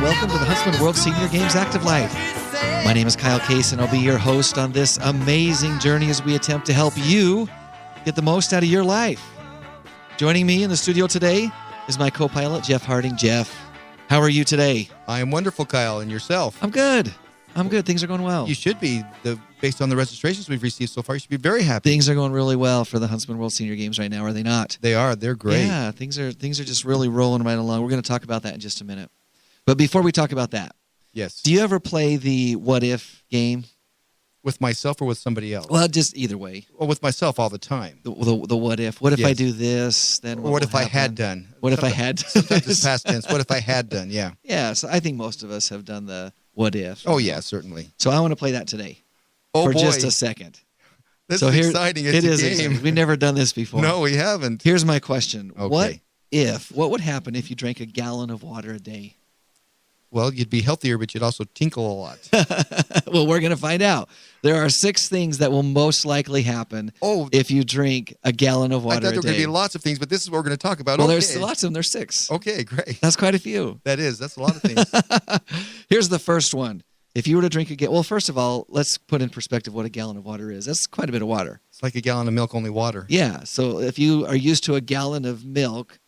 welcome to the Huntsman World Senior Games Active Life. My name is Kyle Case, and I'll be your host on this amazing journey as we attempt to help you get the most out of your life. Joining me in the studio today is my co-pilot, Jeff Harding. Jeff, how are you today? I am wonderful, Kyle, and yourself? I'm good. Things are going well. You should be. Based on the registrations we've received so far, you should be very happy. Things are going really well for the Huntsman World Senior Games right now, are they not? They are. They're great. Yeah, things are just really rolling right along. We're going to talk about that in just a minute. But before we talk about that, yes. Do you ever play the what if game? With myself or with somebody else? Well, just either way. Well, with myself all the time. The what if? What if Yes. I do this? Then Or what if I happen? had done? What if I had? Sometimes it's past tense. What if I had done? Yeah. Yeah, so I think most of us have done the what if. Oh, yeah, certainly. So I want to play that today. Oh, for boy. just a second. This So is exciting. It's it a is game. exciting. We've never done this before. No, we haven't. Here's my question. Okay. What would happen if you drank a gallon of water a day? Well, you'd be healthier, but you'd also tinkle a lot. Well, we're going to find out. There are 6 things that will most likely happen if you drink a gallon of water a day. I thought there were going to be lots of things, but this is what we're going to talk about. Well, okay. there's lots of them. There's 6. Okay, great. That's quite a few. That's a lot of things. Here's the first one. If you were to drink well, first of all, let's put in perspective what a gallon of water is. That's quite a bit of water. It's like a gallon of milk, only water. Yeah. So if you are used to a gallon of milk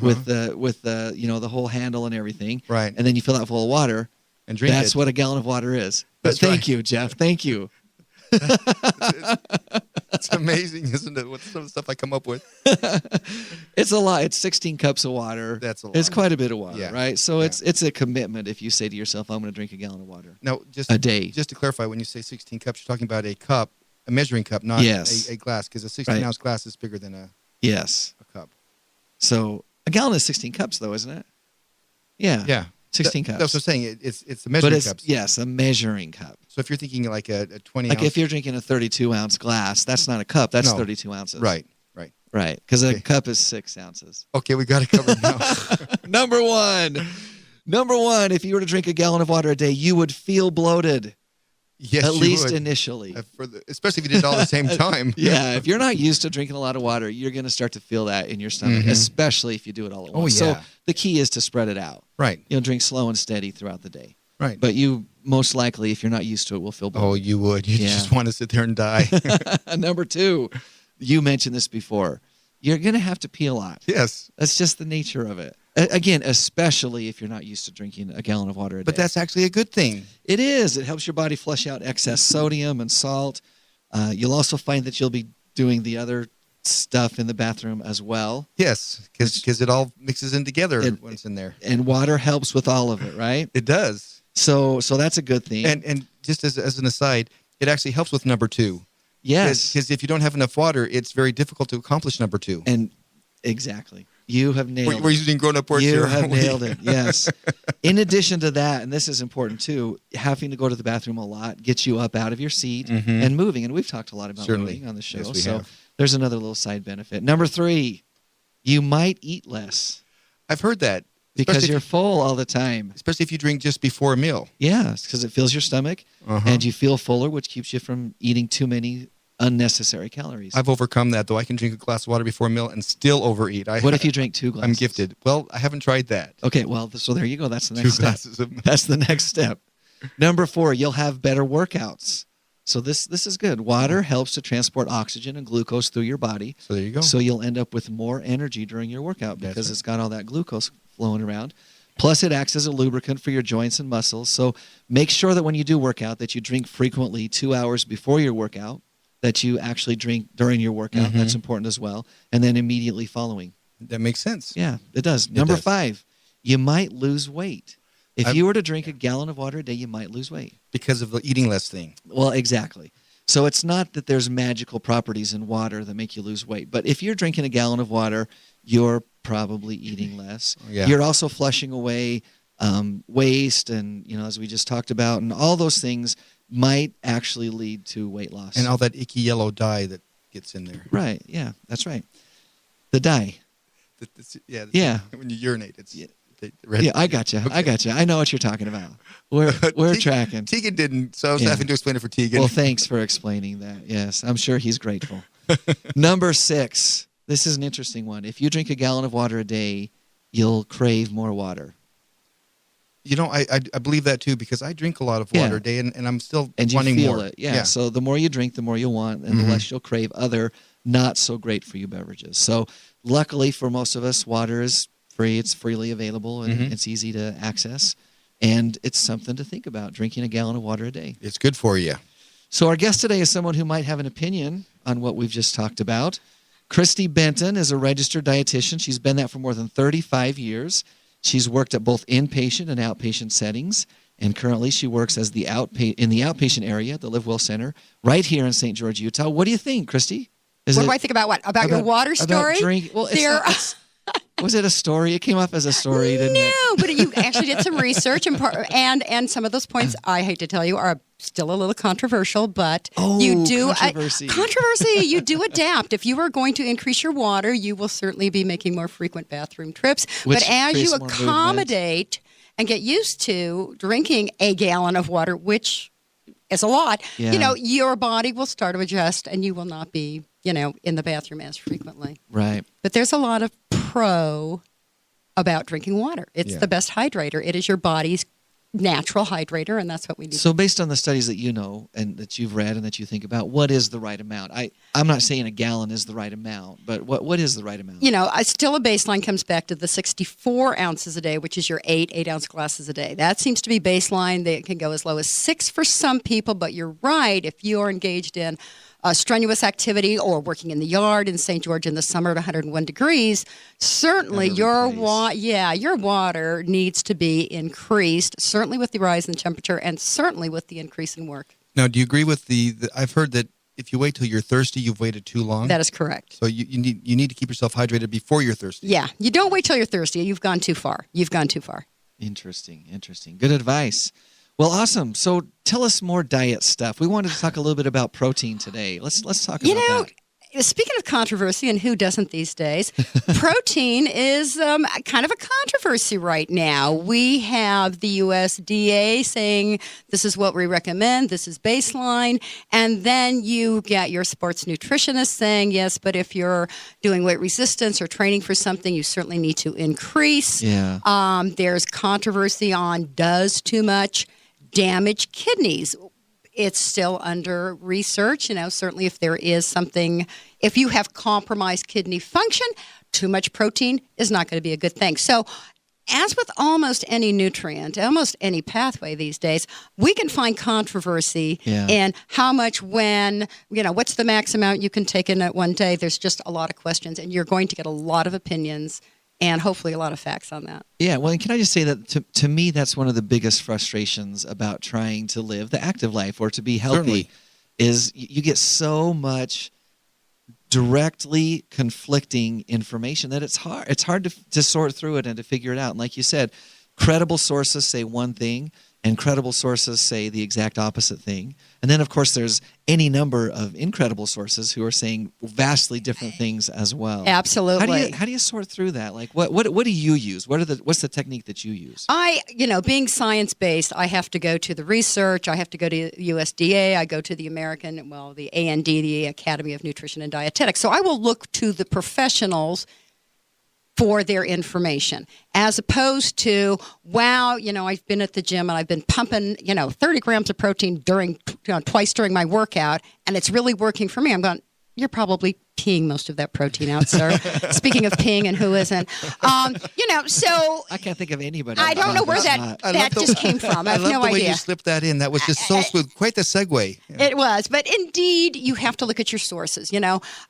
with the whole handle and everything, right, and then you fill that full of water, and drink that's what a gallon of water is. But That's thank right. you, Jeff. Thank you. It's amazing, isn't it? What some of the stuff I come up with. It's a lot. It's 16 cups of water. That's a lot. It's quite a bit of water, Yeah. right? So Yeah. it's a commitment if you say to yourself, I'm going to drink a gallon of water Now, just a day. Just to clarify, when you say 16 cups, you're talking about a cup, a measuring cup, not Yes. a glass, because a 16-ounce glass is bigger than a Yes. cup. So a gallon is 16 cups, though, isn't it? Yeah. Yeah. 16 cups. That's what I'm saying. It's the But measuring it's, cups. yes, a measuring cup. So if you're thinking like a 20-ounce. Like if you're drinking a 32-ounce glass, that's not a cup. That's No. 32 ounces. Right. Right. Because Okay. a cup is 6 ounces. Okay, we got it covered now. Number one, if you were to drink a gallon of water a day, you would feel bloated. Yes, At you least would. initially. Especially if you did it all at the same time. Yeah, if you're not used to drinking a lot of water, you're going to start to feel that in your stomach, especially if you do it all at once. Oh, yeah. So the key is to spread it out. Right. Drink slow and steady throughout the day. Right. But you most likely, if you're not used to it, will feel bloated. Oh, you would. You Yeah. just want to sit there and die. Number 2, you mentioned this before. You're going to have to pee a lot. Yes. That's just the nature of it. Again, especially if you're not used to drinking a gallon of water a day. But that's actually a good thing. It is. It helps your body flush out excess sodium and salt. You'll also find that you'll be doing the other stuff in the bathroom as well. Yes, because it all mixes in together when it's in there. And water helps with all of it, right? It does. So that's a good thing. And just as an aside, it actually helps with number 2. Yes. Because if you don't have enough water, it's very difficult to accomplish number 2. And exactly. You have nailed it. We're using grown-up words You here. have nailed it, yes. In addition to that, and this is important too, having to go to the bathroom a lot gets you up out of your seat and moving. And we've talked a lot about moving on the show. Yes, we so have. there's another little side benefit. Number 3, you might eat less I've heard that. because you're full all the time. Especially if you drink just before a meal. Yeah, because it fills your stomach and you feel fuller, which keeps you from eating too many unnecessary calories. I've overcome that, though. I can drink a glass of water before a meal and still overeat. What if you drink 2 glasses? I'm gifted. Well, I haven't tried that. Okay, well, so there you go. That's the 2 next step. glasses of That's the next step. Number 4, you'll have better workouts. So this is good. Water helps to transport oxygen and glucose through your body. So there you go. So you'll end up with more energy during your workout because That's right. it's got all that glucose flowing around. Plus, it acts as a lubricant for your joints and muscles. So make sure that when you do work out that you drink frequently 2 hours before your workout, that you actually drink during your workout. That's important as well. And then immediately following. That makes sense. Yeah, it does. Number does. 5, you might lose weight. If you were to drink a gallon of water a day, you might lose weight. Because of the eating less thing. Well, exactly. So it's not that there's magical properties in water that make you lose weight. But if you're drinking a gallon of water, you're probably eating less. Yeah. You're also flushing away waste and, as we just talked about, and all those things might actually lead to weight loss. And all that icky yellow dye that gets in there. Right. Yeah, that's right. The dye. Yeah. When you urinate, it's Yeah. the red. Yeah, I gotcha. Okay. I know what you're talking about. We're tracking. Tegan didn't, so I was Yeah. having to explain it for Tegan. Well, thanks for explaining that. Yes, I'm sure he's grateful. Number 6. This is an interesting one. If you drink a gallon of water a day, you'll crave more water. I believe that too because I drink a lot of water a day and I'm still and wanting you feel more. it. Yeah. So the more you drink, the more you'll want, and the less you'll crave other not so great for you beverages. So luckily for most of us, water is free. It's freely available, and it's easy to access. And it's something to think about, drinking a gallon of water a day. It's good for you. So our guest today is someone who might have an opinion on what we've just talked about. Christy Benton is a registered dietitian. She's been that for more than 35 years. She's worked at both inpatient and outpatient settings, and currently she works as in the outpatient area at the Live Well Center right here in St. George, Utah. What do you think, Christy? What do I think about what? About your water story? Well, was it a story? It came up as a story, didn't it? No, but you actually did some research, and some of those points, I hate to tell you, are still a little controversial, but you do controversy. You do adapt. If you are going to increase your water, you will certainly be making more frequent bathroom trips. But as you accommodate and get used to drinking a gallon of water, which is a lot, your body will start to adjust, and you will not be in the bathroom as frequently. Right. But there's a lot of pro about drinking water. It's the best hydrator. It is your body's natural hydrator, and that's what we need. So based on the studies that you know and that you've read and that you think about, what is the right amount? I'm not saying a gallon is the right amount, but what is the right amount? Still a baseline comes back to the 64 ounces a day, which is your 8-ounce glasses a day. That seems to be baseline. They can go as low as 6 for some people, but you're right. If you are engaged in strenuous activity or working in the yard in St. George in the summer at 101 degrees, certainly your water needs to be increased, certainly with the rise in temperature and certainly with the increase in work. Now, do you agree with I've heard that if you wait till you're thirsty, you've waited too long? That is correct. So you need to keep yourself hydrated before you're thirsty. Yeah, you don't wait till you're thirsty. You've gone too far. Interesting. Good advice. Well, awesome. So tell us more diet stuff. We wanted to talk a little bit about protein today. Let's talk about that. Speaking of controversy, and who doesn't these days, protein is kind of a controversy right now. We have the USDA saying this is what we recommend, this is baseline, and then you get your sports nutritionist saying, yes, but if you're doing weight resistance or training for something, you certainly need to increase. Yeah. There's controversy on does too much damage kidneys. It's still under research. Certainly if there is something, if you have compromised kidney function, too much protein is not going to be a good thing. So as with almost any nutrient, almost any pathway these days, we can find controversy in how much, when, what's the max amount you can take in at one day. There's just a lot of questions, and you're going to get a lot of opinions and hopefully a lot of facts on that. Yeah, well, and can I just say that to me, that's one of the biggest frustrations about trying to live the active life or to be healthy. Certainly. Is you get so much directly conflicting information that it's hard. It's hard to sort through it and to figure it out. And like you said, credible sources say one thing, and credible sources say the exact opposite thing. And then, of course, there's any number of incredible sources who are saying vastly different things as well. Absolutely. How do you sort through that? Like, what do you use? What's the technique that you use? Being science-based, I have to go to the research. I have to go to USDA. I go to the the AND, the Academy of Nutrition and Dietetics. So I will look to the professionals for their information, as opposed to, I've been at the gym and I've been pumping, 30 grams of protein twice during my workout, and it's really working for me. I'm going, you're probably peeing most of that protein out, sir. Speaking of peeing and who isn't, so I can't think of anybody. I don't know where that just came from. I have no idea. I love the way you slipped that in. That was just so smooth. Quite the segue. Yeah. It was. But indeed, you have to look at your sources.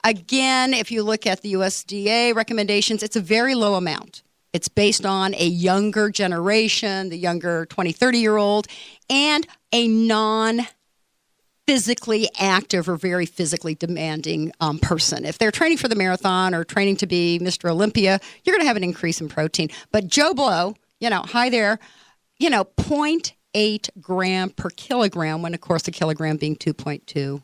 Again, if you look at the USDA recommendations, it's a very low amount. It's based on a younger generation, the younger 20, 30-year-old, and a non-physically active or very physically demanding person. If they're training for the marathon or training to be Mr. Olympia, you're going to have an increase in protein. But Joe Blow, hi there, 0.8 gram per kilogram, when, of course, a kilogram being 2.2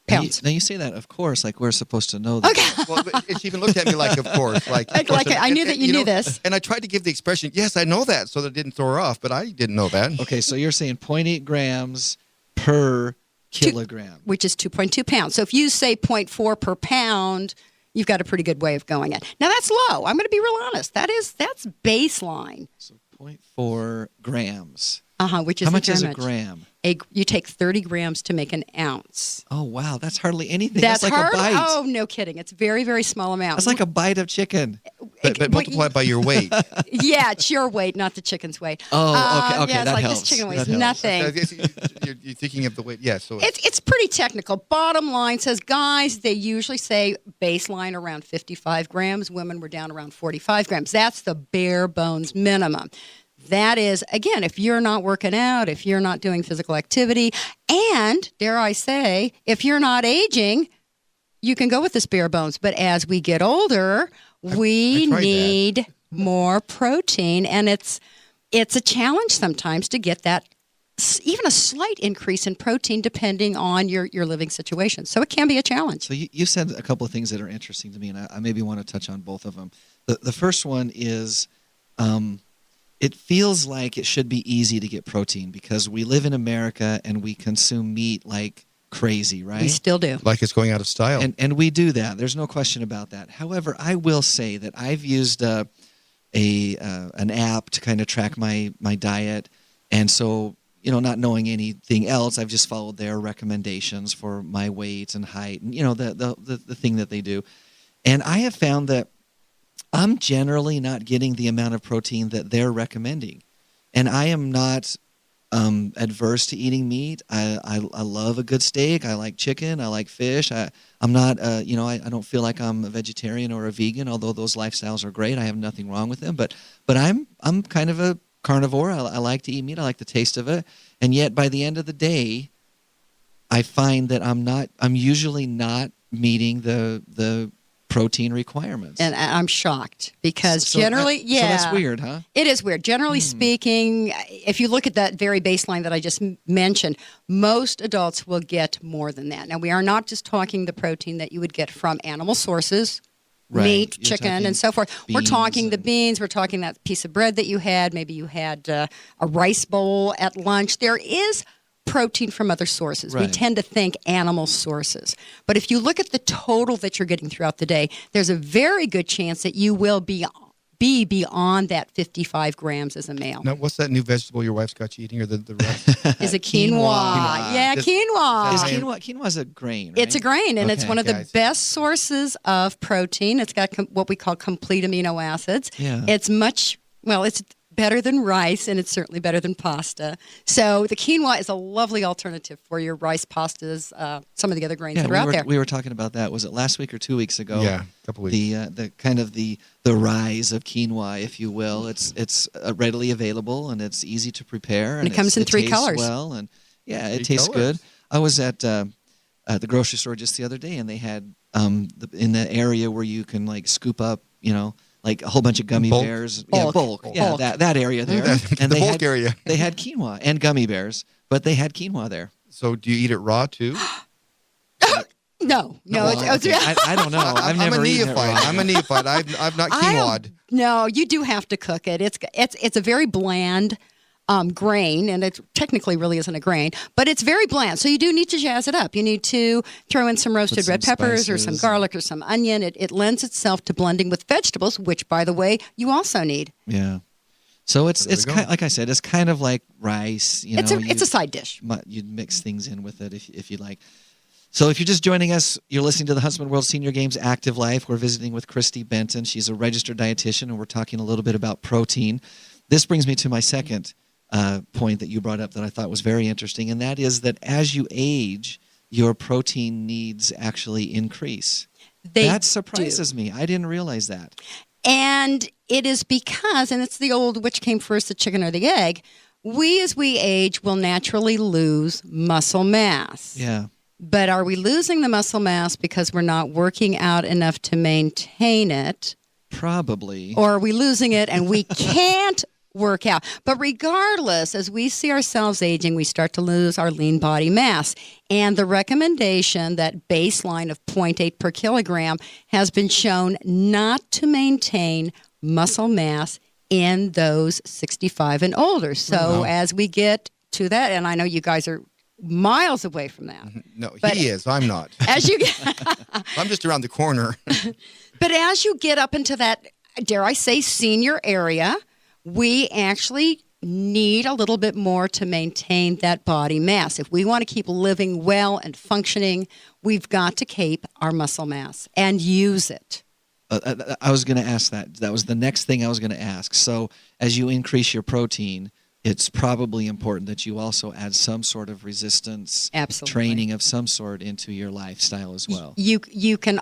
pounds. Now you say that, of course, like we're supposed to know that. Okay. Well, she even looked at me like, of course. I knew that you knew this. And I tried to give the expression, yes, I know that, so that it didn't throw her off, but I didn't know that. Okay, so you're saying 0.8 grams per kilogram. Which is 2.2 pounds. So if you say 0.4 per pound, you've got a pretty good way of going it. Now, that's low. I'm going to be real honest. That's baseline. So 0.4 grams. Which is How much is very a gram? You take 30 grams to make an ounce. Oh, wow. That's hardly anything. That's like hard? a bite. Oh, no kidding. It's very, very small amount. That's like a bite of chicken. But multiply it by your weight. Yeah, it's your weight, not the chicken's weight. Oh, okay, yeah, it's that like helps. this chicken weighs That helps. nothing. I guess you're thinking of the weight. Yeah, so It's pretty technical. Bottom line says, guys, they usually say baseline around 55 grams. Women were down around 45 grams. That's the bare bones minimum. That is, again, if you're not working out, if you're not doing physical activity, and, dare I say, if you're not aging, you can go with this bare bones. But as we get older, we need more protein, and it's a challenge sometimes to get that, even a slight increase in protein depending on your living situation. So it can be a challenge. So you said a couple of things that are interesting to me, and I maybe want to touch on both of them. The first one is it feels like it should be easy to get protein because we live in America and we consume meat like crazy, right? We still do. like it's going out of style. And we do that. There's no question about that. However, I will say that I've used an app to kind of track my diet, and so not knowing anything else, I've just followed their recommendations for my weight and height, and the thing that they do. And I have found that I'm generally not getting the amount of protein that they're recommending, and I am not adverse to eating meat. I love a good steak. I like chicken. I like fish. I'm not I don't feel like I'm a vegetarian or a vegan, although those lifestyles are great. I have nothing wrong with them, but I'm kind of a carnivore. I like to eat meat. I like the taste of it, and yet by the end of the day, I find that I'm usually not meeting the protein requirements. And I'm shocked because So generally, so that's weird, huh? It is weird. Generally speaking, if you look at that very baseline that I just mentioned, most adults will get more than that. Now, we are not just talking the protein that you would get from animal sources, Right. meat, You're chicken, talking and so forth. We're beans talking the and- beans. We're talking that piece of bread that you had. Maybe you had a rice bowl at lunch. There is protein from other sources. We Right. tend to think animal sources. But if you look at the total that you're getting throughout the day, there's a very good chance that you will be beyond that 55 grams as a male. Now, what's that new vegetable your wife's got you eating, or the rest? Is it quinoa? Quinoa. Yeah, Is- quinoa. Is quinoa is a grain, right? It's a grain, and it's Okay. one of the Guys. best sources of protein. It's got what we call complete amino acids. Yeah. It's it's better than rice, and it's certainly better than pasta. So the quinoa is a lovely alternative for your rice, pastas, some of the other grains that are out there. We were talking about that. Was it last week or 2 weeks ago? Yeah, a couple weeks. The kind of the rise of quinoa, if you will. It's readily available and it's easy to prepare. And it comes in three tastes colors. Well, and yeah, it Three tastes colors. good. I was at the grocery store just the other day, and they had in the area where you can like scoop up, like a whole bunch of gummy Bulk? bears. Bulk. Yeah, bulk. Yeah, Bulk. that area there. The they bulk had, area. They had quinoa and gummy bears, but they had quinoa there. So do you eat it raw too? No. Well, okay. I don't know. I've I'm never a eaten it neophyte. raw. I'm a neophyte. I've not I quinoa'd. don't- No, you do have to cook it. It's a very bland grain, and it technically really isn't a grain, but it's very bland. So you do need to jazz it up. You need to throw in some roasted some red peppers or some spices. garlic or some onion. It lends itself to blending with vegetables, which, by the way, you also need. Yeah. So it's There we go. kind, like I said, it's kind of like rice. It's a side dish. You'd mix things in with it if you like. So if you're just joining us, you're listening to the Huntsman World Senior Games Active Life. We're visiting with Christy Benton. She's a registered dietitian, and we're talking a little bit about protein. This brings me to my second point that you brought up that I thought was very interesting, and that is that as you age, your protein needs actually increase. That surprises me. I didn't realize that. And it is because, and it's the old which came first, the chicken or the egg, as we age, will naturally lose muscle mass. Yeah. But are we losing the muscle mass because we're not working out enough to maintain it? Probably. Or are we losing it and we can't work out? But regardless, as we see ourselves aging, we start to lose our lean body mass. And the recommendation, that baseline of 0.8 per kilogram, has been shown not to maintain muscle mass in those 65 and older. So as we get to that, and I know you guys are miles away from that. No, But- he is. I'm not. As you I'm just around the corner. But as you get up into that, dare I say, senior area, we actually need a little bit more to maintain that body mass. If we want to keep living well and functioning, we've got to keep our muscle mass and use it. I was going to ask that. That was the next thing I was going to ask. So as you increase your protein, it's probably important that you also add some sort of resistance training of some sort into your lifestyle as well. You can.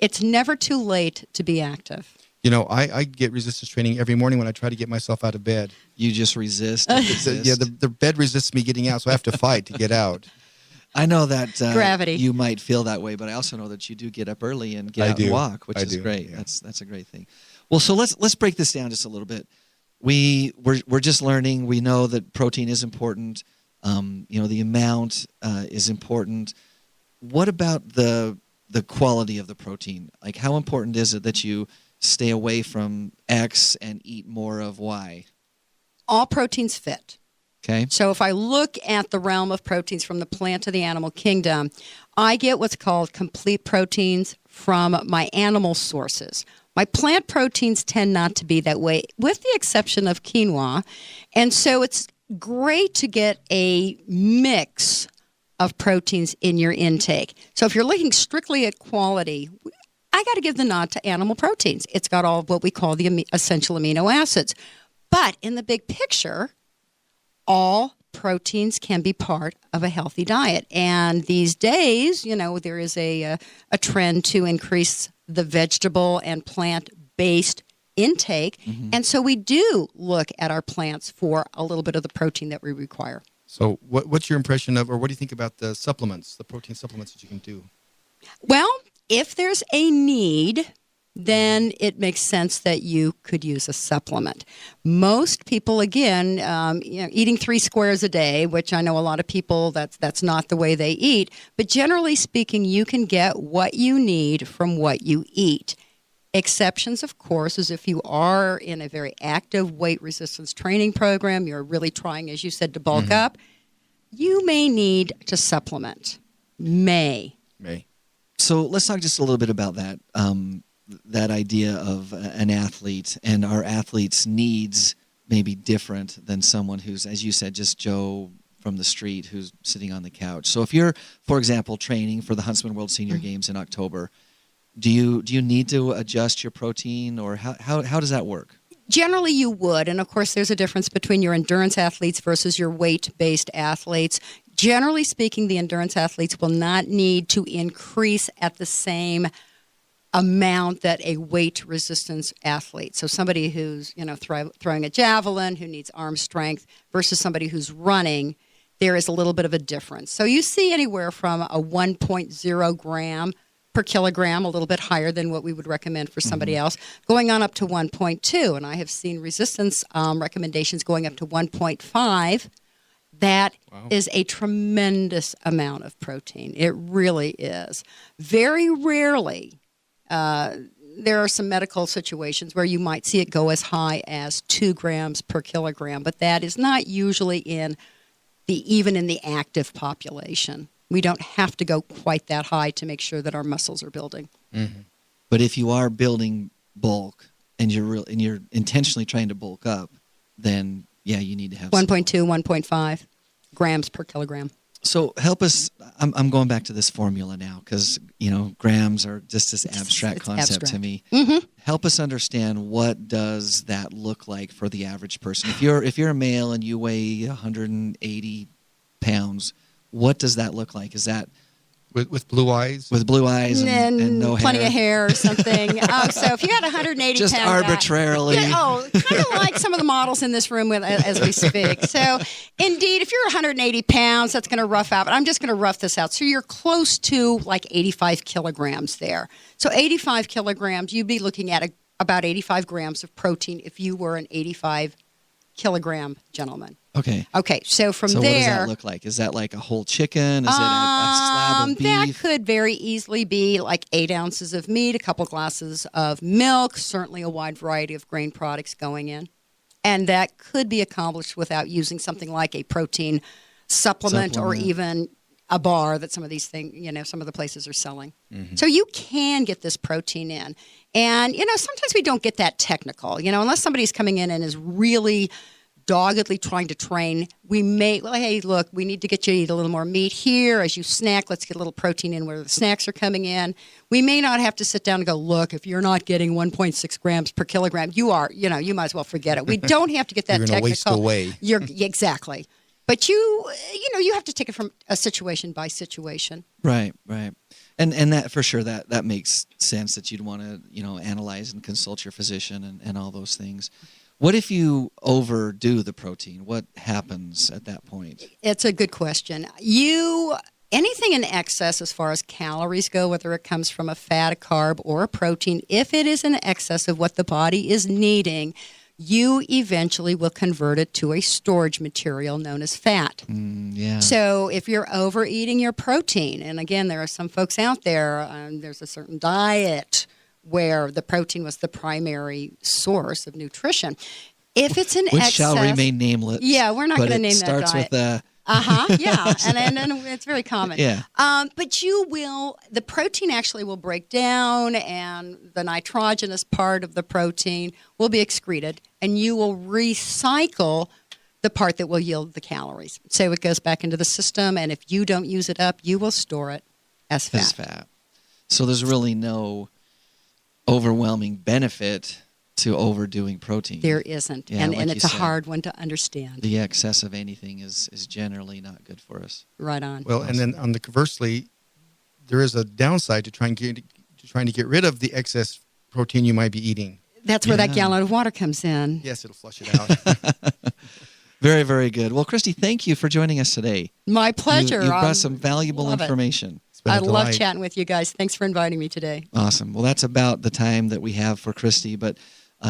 It's never too late to be active. You know, I get resistance training every morning when I try to get myself out of bed. You just resist. Yeah, the bed resists me getting out, so I have to fight to get out. I know that gravity. You might feel that way, but I also know that you do get up early and get out and walk, which is great. Yeah. That's a great thing. Well, so let's break this down just a little bit. We're just learning. We know that protein is important. The amount is important. What about the quality of the protein? Like, how important is it that you stay away from X and eat more of Y? All proteins fit. Okay. So if I look at the realm of proteins from the plant to the animal kingdom, I get what's called complete proteins from my animal sources. My plant proteins tend not to be that way, with the exception of quinoa. And so it's great to get a mix of proteins in your intake. So if you're looking strictly at quality, I got to give the nod to animal proteins. It's got all of what we call the essential amino acids. But in the big picture, all proteins can be part of a healthy diet. And these days, there is a trend to increase the vegetable and plant-based intake. Mm-hmm. And so we do look at our plants for a little bit of the protein that we require. So what's your impression of, or what do you think about the supplements, the protein supplements that you can do? Well, if there's a need, then it makes sense that you could use a supplement. Most people, again, eating 3 squares a day, which I know a lot of people, that's not the way they eat. But generally speaking, you can get what you need from what you eat. Exceptions, of course, is if you are in a very active weight resistance training program, you're really trying, as you said, to bulk up, you may need to supplement. May. So let's talk just a little bit about that. That idea of an athlete, and our athletes' needs may be different than someone who's, as you said, just Joe from the street who's sitting on the couch. So if you're, for example, training for the Huntsman World Senior Games in October, do you need to adjust your protein, or how does that work? Generally, you would. And, of course, there's a difference between your endurance athletes versus your weight-based athletes. Generally speaking, the endurance athletes will not need to increase at the same amount that a weight resistance athlete. So somebody who's, throwing a javelin, who needs arm strength, versus somebody who's running, there is a little bit of a difference. So you see anywhere from a 1.0 gram per kilogram, a little bit higher than what we would recommend for somebody else, going on up to 1.2. And I have seen resistance recommendations going up to 1.5. That is a tremendous amount of protein. It really is. Very rarely, there are some medical situations where you might see it go as high as 2 grams per kilogram, but that is not usually even in the active population. We don't have to go quite that high to make sure that our muscles are building. Mm-hmm. But if you are building bulk and you're intentionally trying to bulk up, then you need to have 1.2, 1.5 grams per kilogram. So help us. I'm going back to this formula now because grams are just this abstract concept to me. Mm-hmm. Help us understand, what does that look like for the average person? If you're a male and you weigh 180 pounds, what does that look like? Is that with blue eyes? With blue eyes and no plenty hair. of hair or something. So if you had 180 just pound arbitrarily. kind of like some of the models in this room as we speak. So indeed, if you're 180 pounds, that's going to rough out. But I'm just going to rough this out. So you're close to like 85 kilograms there. So 85 kilograms, you'd be looking at about 85 grams of protein if you were an 85 kilogram gentleman. Okay. So from there, what does that look like? Is that like a whole chicken? Is it a slab of beef? That could very easily be like 8 ounces of meat, a couple glasses of milk, certainly a wide variety of grain products going in. And that could be accomplished without using something like a protein supplement. Or even a bar that some of these things, some of the places are selling. So you can get this protein in. And, sometimes we don't get that technical, unless somebody's coming in and is really doggedly trying to train. We may, hey, look, we need to get you to eat a little more meat here. As you snack, let's get a little protein in where the snacks are coming in. We may not have to sit down and go, look, if you're not getting 1.6 grams per kilogram, you might as well forget it. We don't have to get that You're technical. waste away. Exactly. But you have to take it from a situation by situation. Right. And that for sure, that makes sense that you'd want to, analyze and consult your physician and all those things. What if you overdo the protein? What happens at that point? It's a good question. Anything in excess as far as calories go, whether it comes from a fat, a carb, or a protein, if it is in excess of what the body is needing, you eventually will convert it to a storage material known as fat. Yeah. So if you're overeating your protein, and again, there are some folks out there, there's a certain diet where the protein was the primary source of nutrition. If it's in Which excess, shall remain nameless. Yeah, we're not going to name that diet. But it starts with a... Yeah, and it's very common. Yeah. But the protein actually will break down, and the nitrogenous part of the protein will be excreted, and you will recycle the part that will yield the calories. So it goes back into the system, and if you don't use it up, you will store it as fat. So there's really no overwhelming benefit to overdoing protein. There isn't, Yeah, and like it's you a said, hard one to understand. The excess of anything is generally not good for us. Right on. Well, and then on the conversely, there is a downside to trying to get rid of the excess protein you might be eating. That's where that gallon of water comes in. Yes, it'll flush it out. Very, very good. Well, Christy, thank you for joining us today. My pleasure. You brought some valuable information. I love chatting with you guys. Thanks for inviting me today. Awesome. Well, that's about the time that we have for Christy, but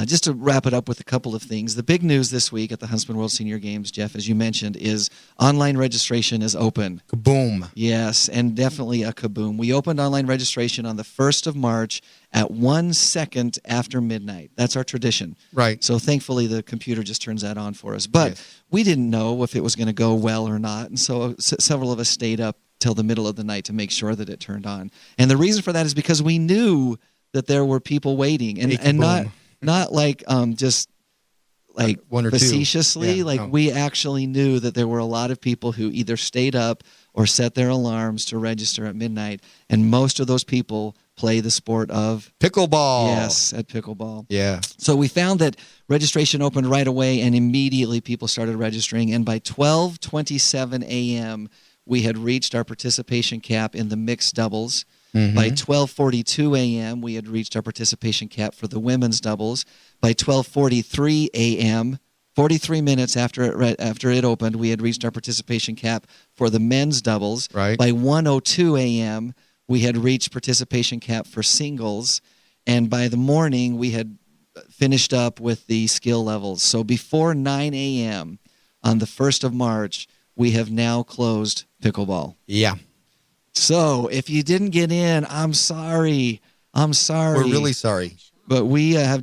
just to wrap it up with a couple of things. The big news this week at the Huntsman World Senior Games, Jeff, as you mentioned, is online registration is open. Kaboom. Yes, and definitely a kaboom. We opened online registration on the 1st of March at 1 second after midnight. That's our tradition. Right. So thankfully the computer just turns that on for us. But we didn't know if it was going to go well or not, and so several of us stayed up till the middle of the night to make sure that it turned on. And the reason for that is because we knew that there were people waiting, and not like just like one or facetiously. two. Yeah, we actually knew that there were a lot of people who either stayed up or set their alarms to register at midnight, and most of those people play the sport of pickleball. Yes, at pickleball. Yeah. So we found that registration opened right away, and immediately people started registering, and by 12:27 a.m. we had reached our participation cap in the mixed doubles. Mm-hmm. By 12:42 a.m., we had reached our participation cap for the women's doubles. By 12:43 a.m., 43 minutes after it opened, we had reached our participation cap for the men's doubles. Right. By 1:02 a.m., we had reached participation cap for singles. And by the morning, we had finished up with the skill levels. So before 9 a.m. on the 1st of March, we have now closed pickleball. Yeah. So if you didn't get in, I'm sorry. We're really sorry. But we have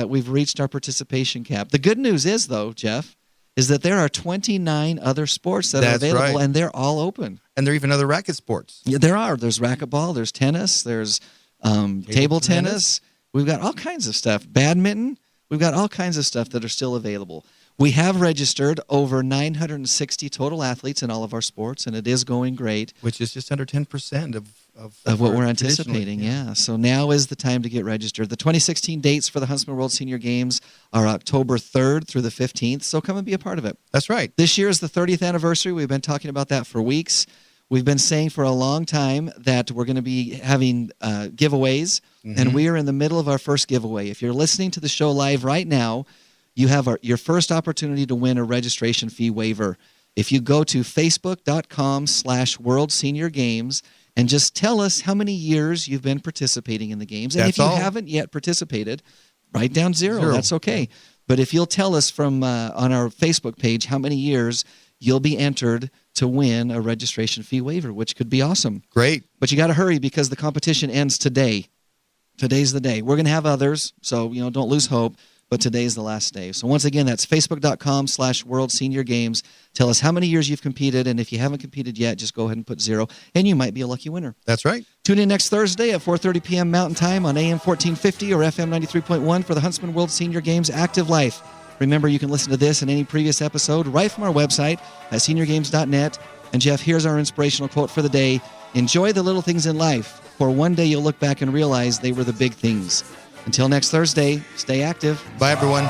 we've reached our participation cap. The good news is, though, Jeff, is that there are 29 other sports that are available, and they're all open. And there are even other racket sports. Yeah, there are. There's racquetball, there's tennis, there's table tennis. We've got all kinds of stuff. Badminton. We've got all kinds of stuff that are still available. We have registered over 960 total athletes in all of our sports, and it is going great. Which is just under 10% of what we're anticipating, yeah. So now is the time to get registered. The 2016 dates for the Huntsman World Senior Games are October 3rd through the 15th, so come and be a part of it. That's right. This year is the 30th anniversary. We've been talking about that for weeks. We've been saying for a long time that we're going to be having giveaways, and we are in the middle of our first giveaway. If you're listening to the show live right now, you have your first opportunity to win a registration fee waiver. If you go to facebook.com/World Senior Games and just tell us how many years you've been participating in the games. And if you haven't yet participated, write down zero. That's okay. But if you'll tell us from on our Facebook page how many years, you'll be entered to win a registration fee waiver, which could be awesome. Great. But you got to hurry because the competition ends today. Today's the day. We're going to have others, so don't lose hope. but today's the last day. So once again, that's facebook.com/World Senior Games. Tell us how many years you've competed, and if you haven't competed yet, just go ahead and put 0, and you might be a lucky winner. That's right. Tune in next Thursday at 4:30 p.m. Mountain Time on AM 1450 or FM 93.1 for the Huntsman World Senior Games Active Life. Remember, you can listen to this and any previous episode right from our website at seniorgames.net. And Jeff, here's our inspirational quote for the day. Enjoy the little things in life, for one day you'll look back and realize they were the big things. Until next Thursday, stay active. Bye, everyone.